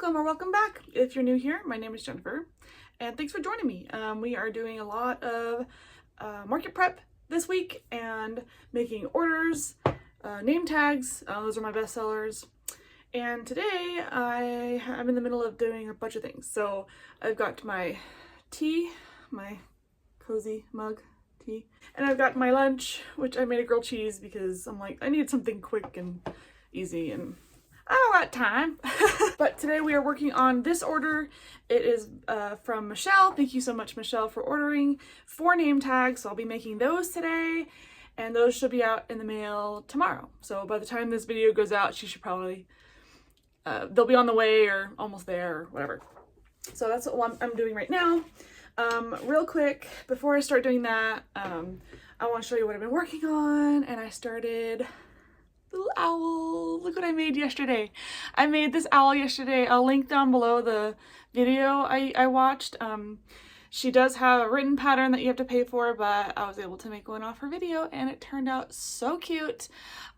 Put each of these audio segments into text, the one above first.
Welcome or welcome back. If you're new here, my name is Jennifer and thanks for joining me. We are doing a lot of market prep this week and making orders, name tags. Those are my best sellers. And today I'm in the middle of doing a bunch of things. So I've got my tea, my cozy mug tea, and I've got my lunch, which I made a grilled cheese because I'm like, I need something quick and easy and I don't got time. But today we are working on this order. It is from Michelle. Thank you so much, Michelle, for ordering 4 name tags. So I'll be making those today and those should be out in the mail tomorrow. So by the time this video goes out, she should probably, they'll be on the way or almost there or whatever. So that's what I'm doing right now. Real quick, before I start doing that, I want to show you what I've been working on. And I started little owl. Look what I made yesterday. I made this owl yesterday. I'll link down below the video I watched. She does have a written pattern that you have to pay for, but I was able to make one off her video and it turned out so cute.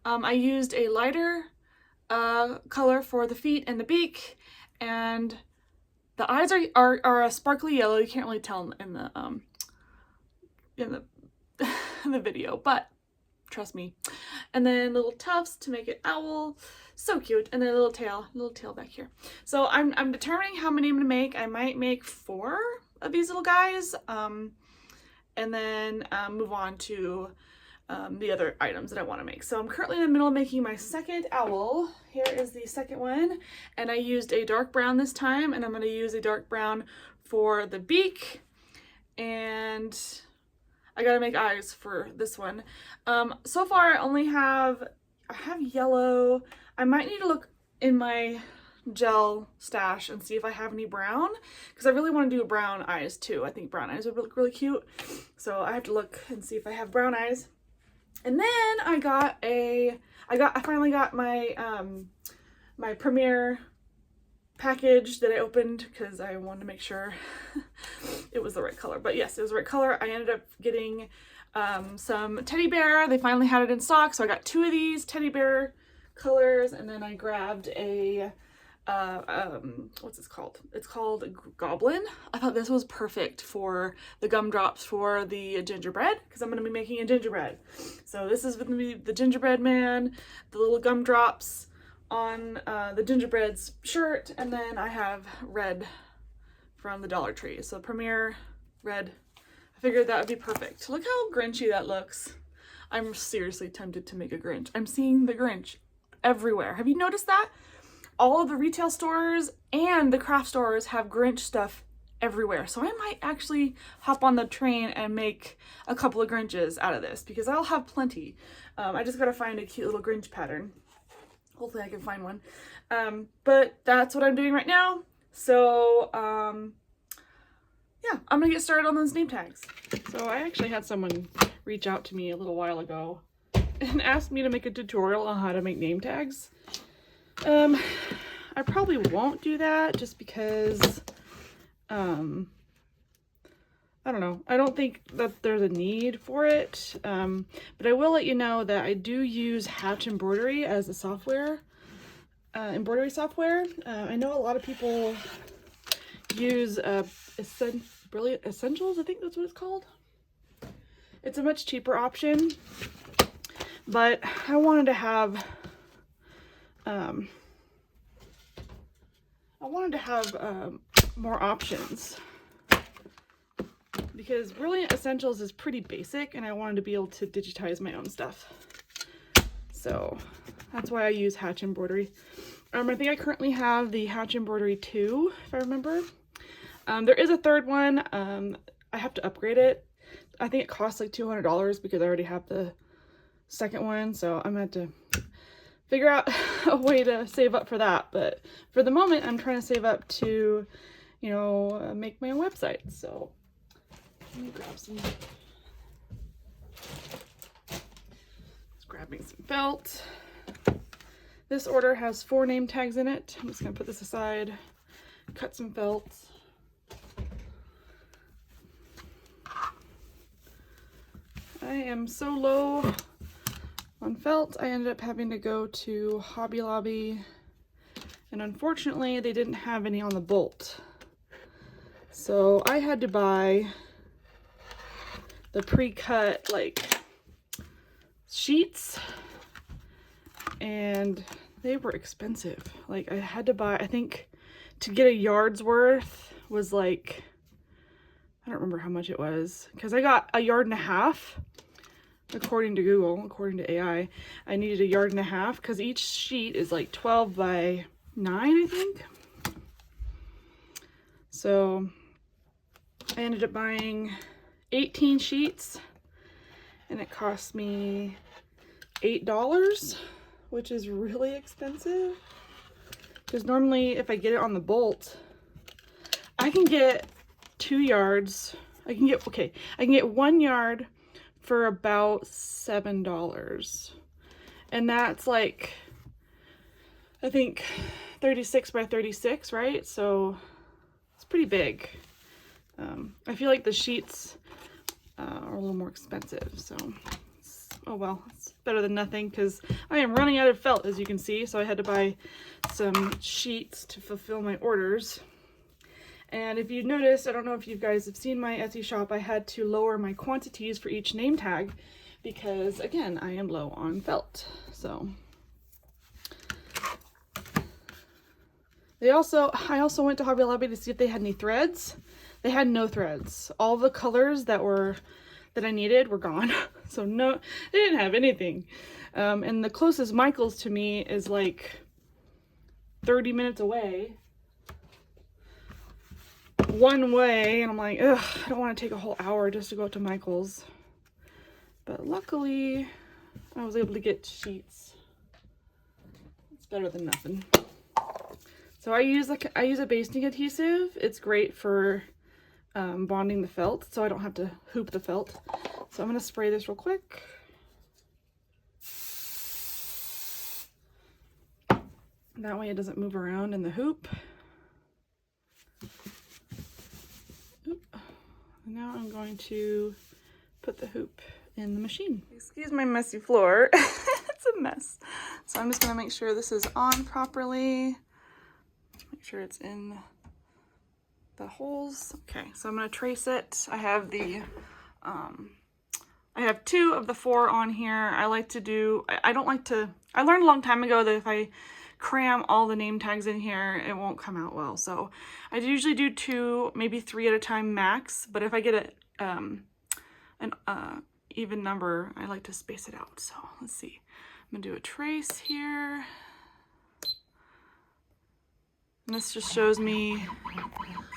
I used a lighter color for the feet and the beak, and the eyes are a sparkly yellow. You can't really tell in the in the video, but trust me. And then little tufts to make it owl. So cute. And then a little tail back here. So I'm determining how many I'm gonna make. I might make 4 of these little guys, and then move on to the other items that I want to make. So I'm currently in the middle of making my second owl. Here is the second one, and I used a dark brown this time, and I'm going to use a dark brown for the beak, and I gotta make eyes for this one. So far I have yellow. I might need to look in my gel stash and see if I have any brown, because I really want to do brown eyes too. I think brown eyes would look really cute. So I have to look and see if I have brown eyes. And then I finally got my my premiere package that I opened because I wanted to make sure it was the right color. But yes, it was the right color. I ended up getting some teddy bear. They finally had it in stock, so I got 2 of these teddy bear colors, and then I grabbed a what's this called? It's called Goblin. I thought this was perfect for the gumdrops for the gingerbread, because I'm going to be making a gingerbread. So this is going to be the gingerbread man, the little gumdrops on the gingerbread's shirt, and then I have red from the Dollar Tree. So Premier red. I figured that would be perfect. Look how Grinchy that looks. I'm seriously tempted to make a Grinch. I'm seeing the Grinch everywhere. Have you noticed that? All of the retail stores and the craft stores have Grinch stuff everywhere. So I might actually hop on the train and make a couple of Grinches out of this, because I'll have plenty. I just gotta find a cute little Grinch pattern. Hopefully I can find one. But that's what I'm doing right now. So yeah, I'm gonna get started on those name tags. So I actually had someone reach out to me a little while ago and asked me to make a tutorial on how to make name tags. I probably won't do that just because, I don't know. I don't think that there's a need for it. But I will let you know that I do use Hatch Embroidery as a software, embroidery software. I know a lot of people use Brilliant Essentials. I think that's what it's called. It's a much cheaper option, but I wanted to have more options, because Brilliant Essentials is pretty basic and I wanted to be able to digitize my own stuff. So that's why I use Hatch Embroidery. I think I currently have the Hatch Embroidery 2, if I remember. There is a third one. I have to upgrade it. I think it costs like $200 because I already have the second one, so I'm gonna have to figure out a way to save up for that. But for the moment, I'm trying to save up to, you know, make my own website. So let me grab some. Just grabbing some felt. This order has 4 name tags in it. I'm just gonna put this aside, cut some felt. I am so low on felt, I ended up having to go to Hobby Lobby And unfortunately, they didn't have any on the bolt. So I had to buy the pre-cut like sheets, and they were expensive. Like I had to buy, I think to get a yard's worth was like, I don't remember how much it was, because I got 1.5 yards according to Google, according to AI. I needed 1.5 yards because each sheet is like 12 by 9, I think. So I ended up buying 18 sheets, and it cost me $8, which is really expensive. Because normally if I get it on the bolt, I can get 2 yards. I can get 1 yard for about $7. And that's like, I think 36 by 36, right? So it's pretty big. I feel like the sheets are a little more expensive, so oh well, it's better than nothing because I am running out of felt, as you can see, so I had to buy some sheets to fulfill my orders. And if you noticed, I don't know if you guys have seen my Etsy shop, I had to lower my quantities for each name tag because, again, I am low on felt. So I also went to Hobby Lobby to see if they had any threads. They had no threads. All the colors that I needed were gone. So no, they didn't have anything. And the closest Michael's to me is like 30 minutes away. One way, and I'm like, ugh, I don't want to take a whole hour just to go to Michael's. But luckily, I was able to get sheets. It's better than nothing. So I use a basting adhesive. It's great for bonding the felt, so I don't have to hoop the felt. So I'm gonna spray this real quick. That way it doesn't move around in the hoop. Oop. Now I'm going to put the hoop in the machine. Excuse my messy floor. It's a mess. So I'm just gonna make sure this is on properly. Make sure it's in the holes. Okay, so I'm gonna trace it. I have I have 2 of the 4 on here. I learned a long time ago that if I cram all the name tags in here, it won't come out well. So I usually do 2, maybe 3 at a time max, but if I get an even number, I like to space it out. So let's see. I'm gonna do a trace here. And this just shows me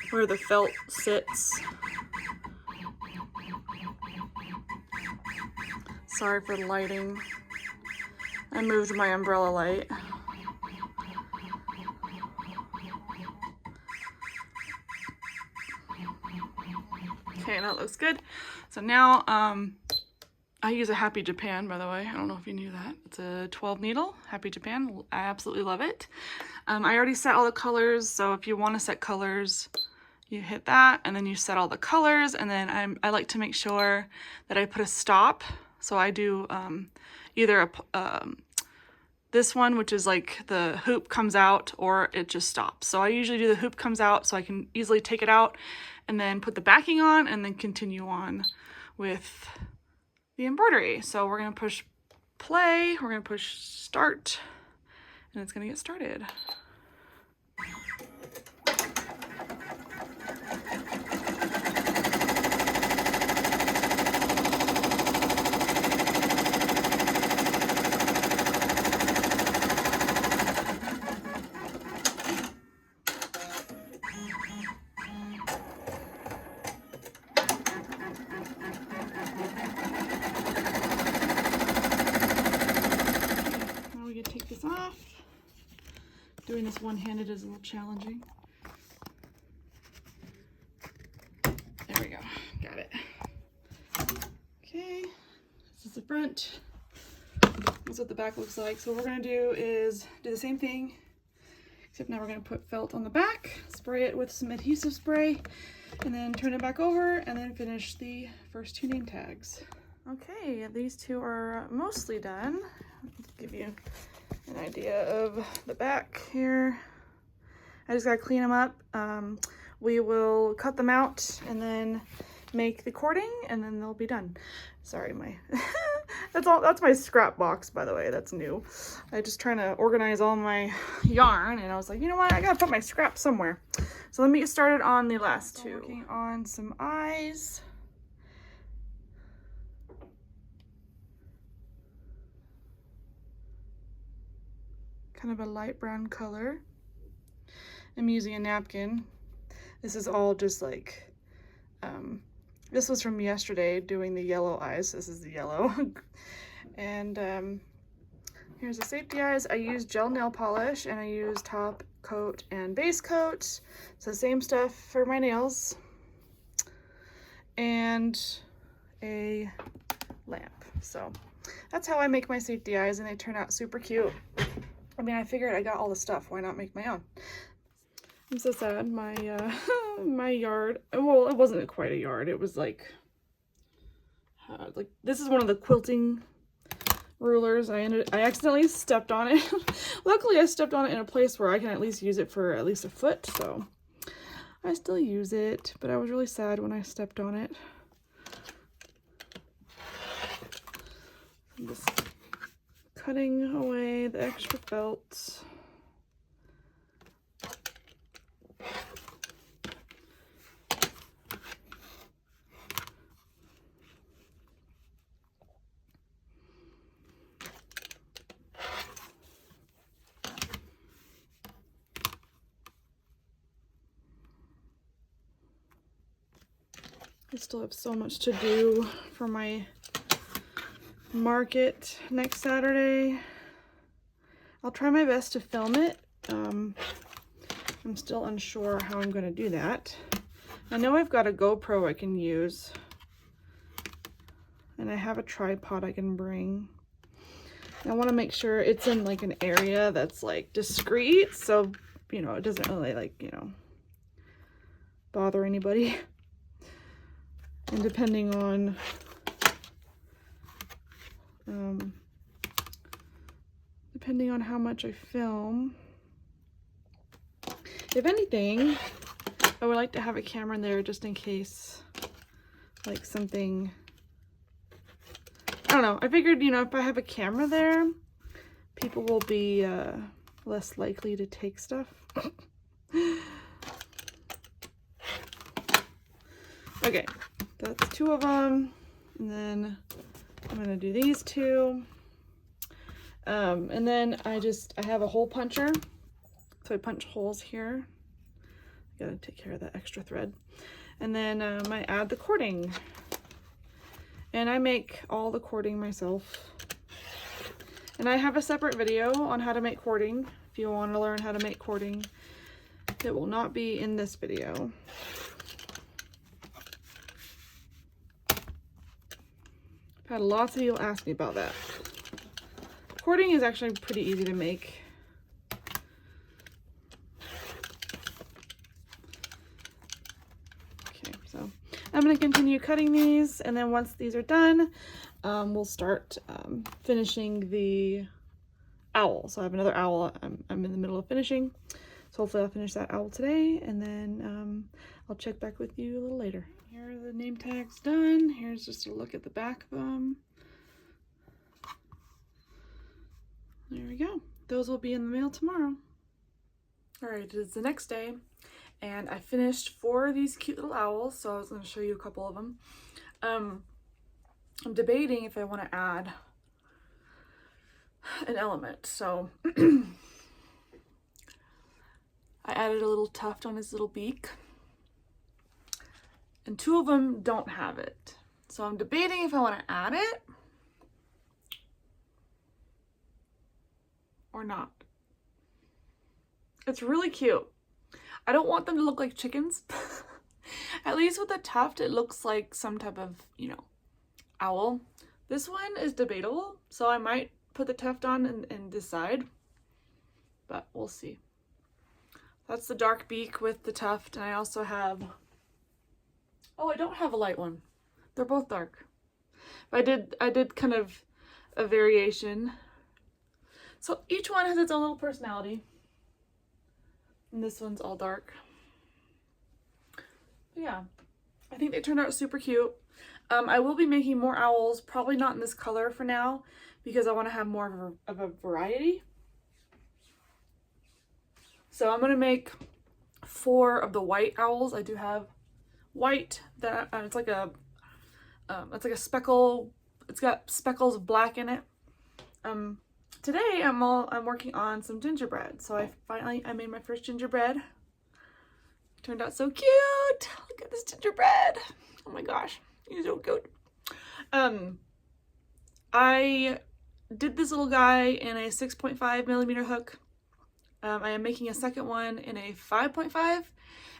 where the felt sits. Sorry for the lighting. I moved my umbrella light. Okay, that looks good. So now, I use a Happy Japan, by the way. I don't know if you knew that. It's a 12 needle, Happy Japan. I absolutely love it. I already set all the colors, so if you want to set colors, you hit that, and then you set all the colors, and then I like to make sure that I put a stop. So I do either this one, which is like the hoop comes out, or it just stops. So I usually do the hoop comes out so I can easily take it out and then put the backing on and then continue on with the embroidery. So we're gonna push play, we're gonna push start, and it's gonna get started. Take this off. Doing this one-handed is a little challenging. There we go. Got it. Okay. This is the front. This is what the back looks like. So what we're going to do is do the same thing, except now we're going to put felt on the back, spray it with some adhesive spray, and then turn it back over, and then finish the first 2 name tags. Okay, these 2 are mostly done. I'll give you an idea of the back here. I just gotta clean them up. We will cut them out and then make the cording, and then they'll be done. Sorry, my that's my scrap box, by the way. That's new. I just trying to organize all my yarn, and I was like, you know what, I gotta put my scrap somewhere. So let me get started on the last two. Working on some eyes. Kind of a light brown color. I'm using a napkin. This is all just like, this was from yesterday doing the yellow eyes. This is the yellow. And here's the safety eyes. I use gel nail polish, and I use top coat and base coat. It's the same stuff for my nails. And a lamp. So that's how I make my safety eyes, and they turn out super cute. I mean, I figured I got all the stuff. Why not make my own? I'm so sad. My my yard, well, it wasn't quite a yard. It was like this is one of the quilting rulers. I accidentally stepped on it. Luckily, I stepped on it in a place where I can at least use it for at least a foot, so I still use it, but I was really sad when I stepped on it. I'm just cutting away the extra felt. I still have so much to do for my market next Saturday. I'll try my best to film it. I'm still unsure how I'm going to do that. I know I've got a GoPro I can use, and I have a tripod I can bring. I want to make sure it's in like an area that's like discreet, so you know, it doesn't really like, you know, bother anybody. And depending on how much I film, if anything, I would like to have a camera in there just in case, like something, I don't know. I figured, you know, if I have a camera there, people will be less likely to take stuff. Okay, that's two of them, and then I'm gonna do these two. And then I have a hole puncher, so I punch holes here. Gotta take care of that extra thread. And then I add the cording, and I make all the cording myself. And I have a separate video on how to make cording if you want to learn how to make cording. It will not be in this video. I've had lots of people ask me about that. Cording is actually pretty easy to make. Okay, so I'm going to continue cutting these, and then once these are done, we'll start finishing the owl. So I have another owl I'm in the middle of finishing. So hopefully I'll finish that owl today, and then I'll check back with you a little later. Here are the name tags done. Here's just a look at the back of them. There we go. Those will be in the mail tomorrow. All right, it's the next day, and I finished 4 of these cute little owls, so I was going to show you a couple of them. I'm debating if I want to add an element, so I added a little tuft on his little beak, and 2 of them don't have it. So I'm debating if I want to add it or not. It's really cute. I don't want them to look like chickens. At least with the tuft, it looks like some type of, you know, owl. This one is debatable, so I might put the tuft on and decide, but we'll see. That's the dark beak with the tuft, and I also have, oh, I don't have a light one. They're both dark. But I did kind of a variation. So each one has its own little personality. And this one's all dark. But yeah, I think they turned out super cute. I will be making more owls, probably not in this color for now, because I want to have more of a variety. So I'm going to make 4 of the white owls. I do have white that it's like a speckle. It's got speckles of black in it. Today I'm working on some gingerbread. So I made my first gingerbread. Turned out so cute. Look at this gingerbread. Oh my gosh, he's so cute. I did this little guy in a 6.5 millimeter hook. I am making a second one in a 5.5,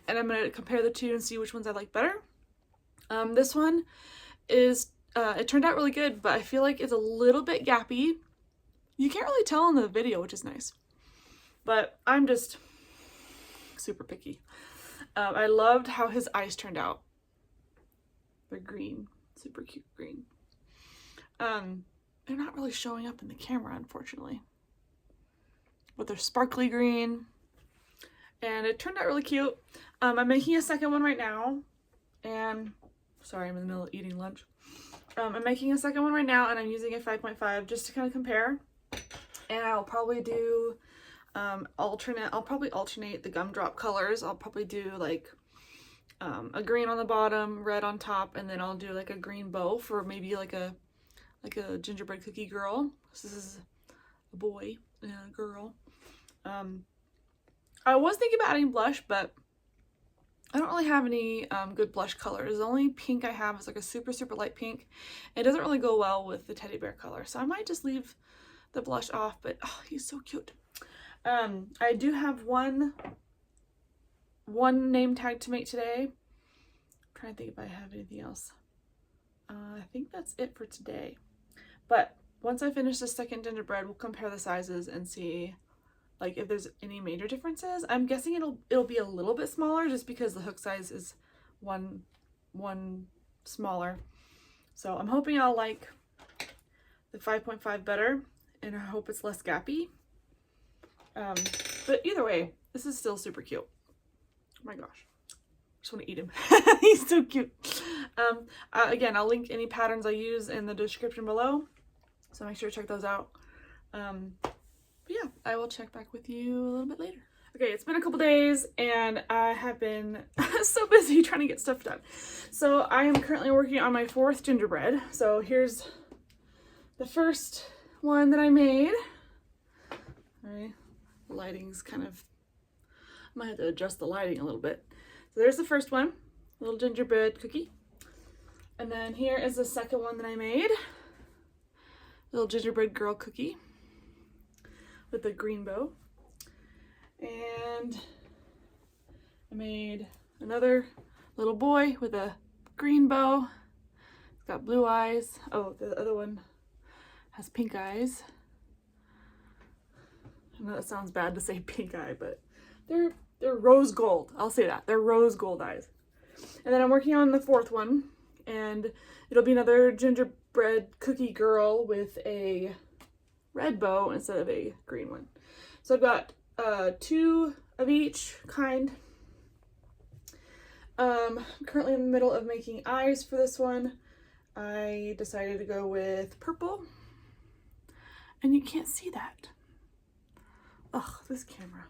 and I'm going to compare the two and see which ones I like better. This one is, it turned out really good, but I feel like it's a little bit gappy. You can't really tell in the video, which is nice, but I'm just super picky. I loved how his eyes turned out. They're green, super cute green. They're not really showing up in the camera, unfortunately. But they're sparkly green. And it turned out really cute. I'm making a second one right now. And, sorry, I'm in the middle of eating lunch. I'm making a second one right now, and I'm using a 5.5 just to kind of compare. And I'll probably do I'll probably alternate the gumdrop colors. I'll probably do like a green on the bottom, red on top, and then I'll do like a green bow for maybe like a gingerbread cookie girl. So this is a boy and a girl. I was thinking about adding blush, but I don't really have any good blush colors. The only pink I have is like a super, super light pink. It doesn't really go well with the teddy bear color, so I might just leave the blush off, but oh, he's so cute. I do have one name tag to make today. I'm trying to think if I have anything else. I think that's it for today. But once I finish the second gingerbread, we'll compare the sizes and see like if there's any major differences. I'm guessing it'll be a little bit smaller just because the hook size is one smaller. So I'm hoping I'll like the 5.5 better, and I hope it's less gappy. But either way, this is still super cute. Oh my gosh. I just want to eat him. He's so cute. Again, I'll link any patterns I use in the description below, so make sure to check those out. But yeah, I will check back with you a little bit later. Okay, it's been a couple days and I have been so busy trying to get stuff done. So I am currently working on my 4th gingerbread. So here's the first one that I made. All right, the lighting's kind of, I might have to adjust the lighting a little bit. So there's the first one, little gingerbread cookie. And then here is the second one that I made, little gingerbread girl cookie with a green bow. And I made another little boy with a green bow. It's got blue eyes. Oh, the other one has pink eyes. I know that sounds bad to say pink eye, but they're rose gold. I'll say that. They're rose gold eyes. And then I'm working on the 4th one, and it'll be another gingerbread cookie girl with a red bow instead of a green one. So I've got 2 of each kind. I'm currently in the middle of making eyes for this one. I decided to go with purple, and you can't see that. Oh, this camera.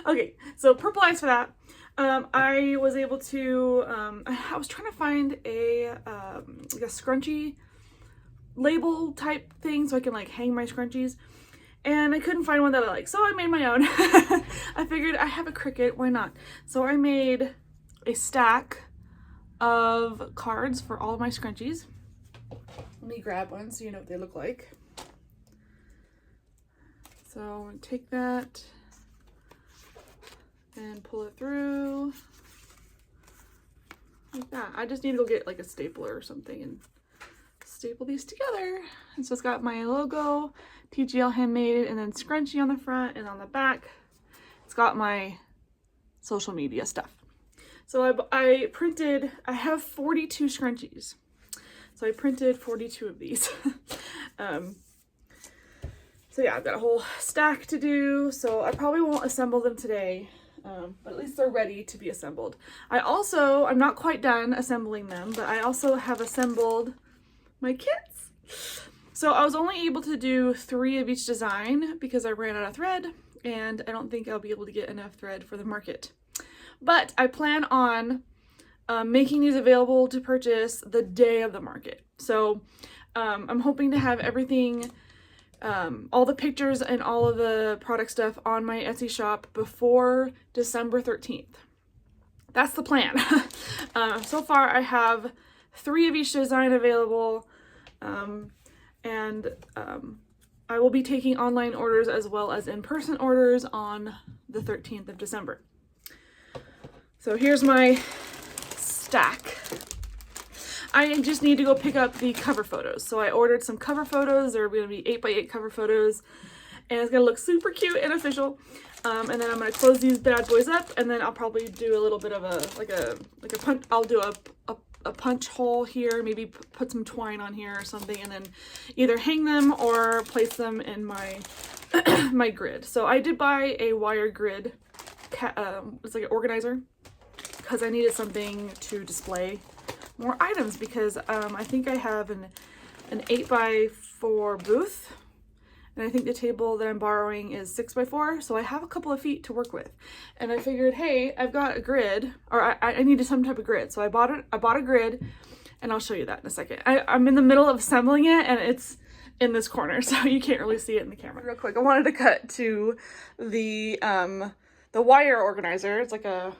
Okay, so purple eyes for that. I was able to, I was trying to find a like a scrunchie label type thing so I can like hang my scrunchies, and I couldn't find one that I like, so I made my own. I figured I have a Cricut, why not? So I made a stack of cards for all of my scrunchies. Let me grab one so you know what they look like. So I'm going to take that and pull it through like that. I just need to go get like a stapler or something and staple these together. And so it's got my logo, TGL handmade, and then scrunchie on the front, and on the back it's got my social media stuff. So I have 42 scrunchies. So I printed 42 of these. So yeah, I've got a whole stack to do, so I probably won't assemble them today, but at least they're ready to be assembled. I'm not quite done assembling them, but I also have assembled my kits. So I was only able to do 3 of each design because I ran out of thread, and I don't think I'll be able to get enough thread for the market. But I plan on making these available to purchase the day of the market. So I'm hoping to have everything, all the pictures and all of the product stuff on my Etsy shop before December 13th. That's the plan. So far I have 3 of each design available, and I will be taking online orders as well as in-person orders on the 13th of December. So here's my stack. I just need to go pick up the cover photos. So I ordered some cover photos. They're going to be 8x8 cover photos, and it's going to look super cute and official. And then I'm going to close these bad boys up, and then I'll probably do a little bit of a punch. I'll do a punch hole here, maybe put some twine on here or something, and then either hang them or place them in my my grid. So I did buy a wire grid. It's like an organizer because I needed something to display more items, because I think I have an 8x4 booth, and I think the table that I'm borrowing is 6x4, so I have a couple of feet to work with. And I figured, hey, I've got a grid, or I needed some type of grid, so I bought a grid, and I'll show you that in a second. I'm in the middle of assembling it, and it's in this corner, so you can't really see it in the camera. Real quick, I wanted to cut to the wire organizer. It's like I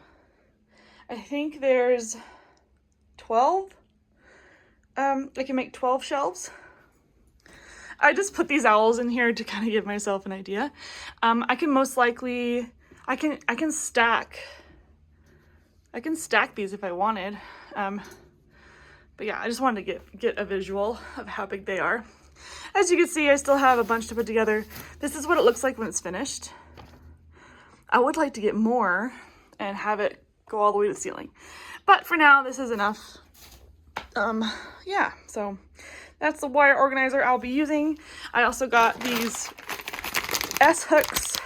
think there's 12. I can make 12 shelves. I just put these owls in here to kind of give myself an idea. I can most likely, I can stack these if I wanted. But yeah, I just wanted to get a visual of how big they are. As you can see, I still have a bunch to put together. This is what it looks like when it's finished. I would like to get more and have it go all the way to the ceiling, but for now this is enough. Yeah, so that's the wire organizer I'll be using. I also got these S hooks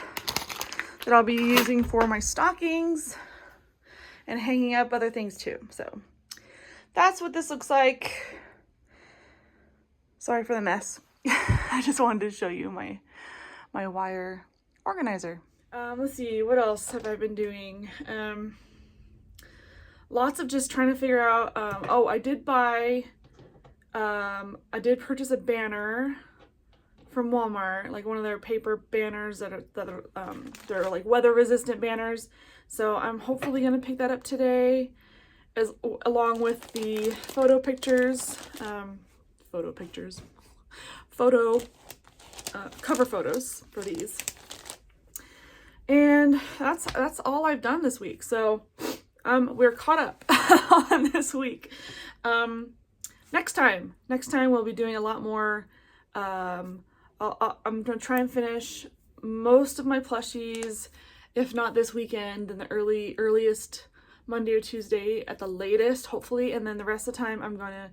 that I'll be using for my stockings and hanging up other things too. So that's what this looks like. Sorry for the mess. I just wanted to show you my wire organizer. Let's see, what else have I been doing? Lots of just trying to figure out, oh, I did purchase a banner from Walmart, like one of their paper banners that are they're like weather resistant banners. So I'm hopefully gonna pick that up today, along with the cover photos for these. And that's all I've done this week. So we're caught up on this week. Next time we'll be doing a lot more. I'm gonna try and finish most of my plushies, if not this weekend, then the earliest Monday or Tuesday at the latest, hopefully. And then the rest of the time I'm gonna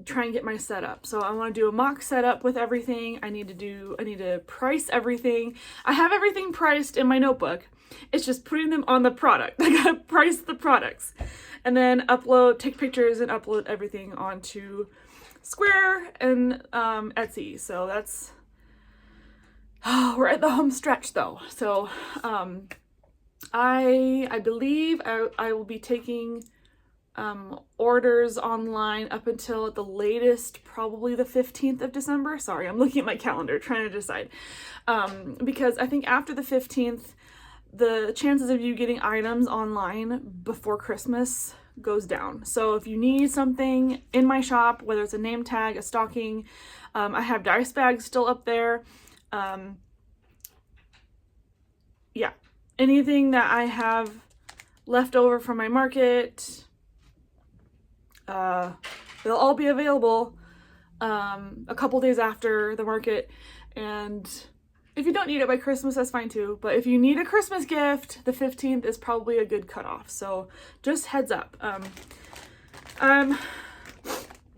try and get my setup. So I want to do a mock setup with everything. I need to price everything. I have everything priced in my notebook. It's just putting them on the product. I gotta price the products and then take pictures and upload everything onto Square and Etsy. So that's, we're at the home stretch though. So I believe I will be taking orders online up until at the latest, probably the 15th of December. Sorry, I'm looking at my calendar trying to decide. Because I think after the 15th, the chances of you getting items online before Christmas goes down. So if you need something in my shop, whether it's a name tag, a stocking, I have dice bags still up there. Yeah, anything that I have left over from my market, they'll all be available a couple days after the market. And if you don't need it by Christmas, that's fine too. But if you need a Christmas gift, the 15th is probably a good cutoff. So just heads up.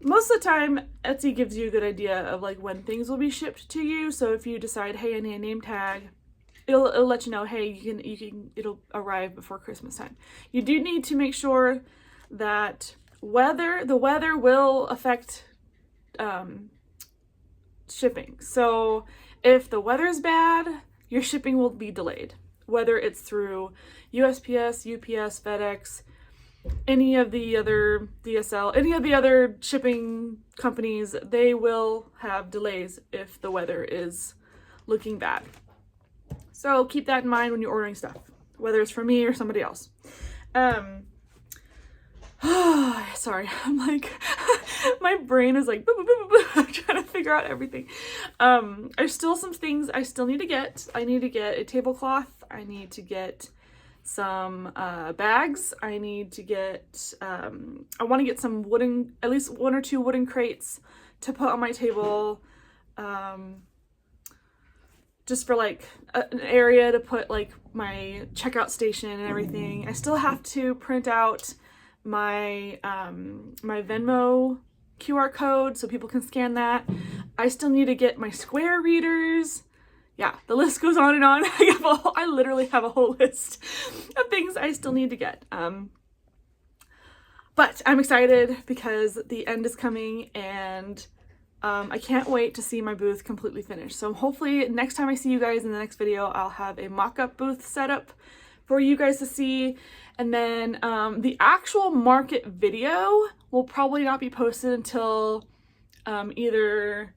most of the time Etsy gives you a good idea of like when things will be shipped to you. So if you decide, hey, I need a name tag, it'll let you know, hey, it'll arrive before Christmas time. You do need to make sure that the weather will affect shipping. So if the weather's bad, your shipping will be delayed, whether it's through USPS, UPS, FedEx, any of the other DSL, any of the other shipping companies. They will have delays if the weather is looking bad. So keep that in mind when you're ordering stuff, whether it's from me or somebody else. Sorry, I'm like, my brain is like, I'm trying to figure out everything. There's still some things I still need to get. I need to get a tablecloth. I need to get some bags. I need to get, I want to get some wooden, at least 1 or 2 wooden crates to put on my table. Just for like an area to put like my checkout station and everything. I still have to print out my my Venmo QR code so people can scan that. I still need to get my Square readers. Yeah, the list goes on and on. I literally have a whole list of things I still need to get. But I'm excited because the end is coming, and I can't wait to see my booth completely finished. So hopefully next time I see you guys in the next video, I'll have a mock-up booth set up for you guys to see. And then the actual market video will probably not be posted until either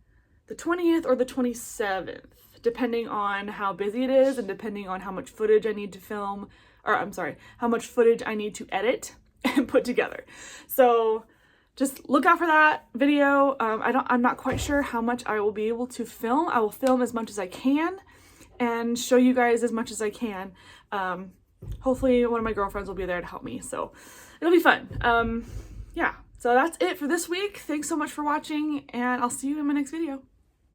the 20th or the 27th, depending on how busy it is and depending on how much footage I need to film, or I'm sorry, how much footage I need to edit and put together. So just look out for that video. I'm not quite sure how much I will be able to film. I will film as much as I can and show you guys as much as I can. Hopefully one of my girlfriends will be there to help me, so it'll be fun. Yeah, so that's it for this week. Thanks so much for watching, and I'll see you in my next video.